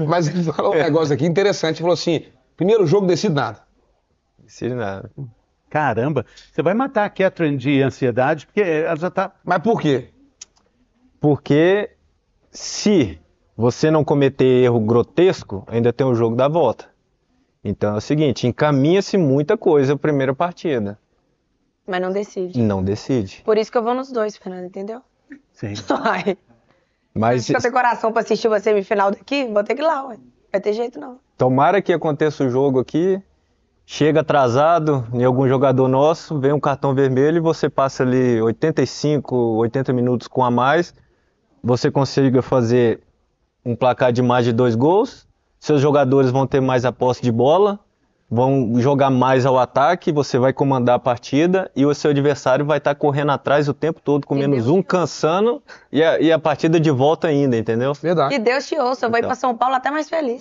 Mas ele falou um negócio aqui interessante. Ele falou assim: primeiro jogo, decide nada. Decide nada. Caramba, você vai matar a Catherine de ansiedade, porque ela já tá... Mas por quê? Porque se você não cometer erro grotesco, ainda tem o jogo da volta. Então é o seguinte, encaminha-se muita coisa a primeira partida. Mas não decide. Não decide. Por isso que eu vou nos dois, Fernando, entendeu? Sim. Ai, Mas se eu ter coração pra assistir uma semifinal daqui, vou ter que ir lá, ué. Vai ter jeito, não. tomara que aconteça o jogo aqui, chega atrasado em algum jogador nosso, vem um cartão vermelho e você passa ali 85, 80 minutos com a mais, você consiga fazer um placar de mais de 2 gols, seus jogadores vão ter mais a posse de bola, vão jogar mais ao ataque, você vai comandar a partida e o seu adversário vai estar correndo atrás o tempo todo com menos um, cansando e a partida de volta ainda, entendeu? Verdade. Que Deus te ouça, eu vou ir Então. pra São Paulo até mais feliz.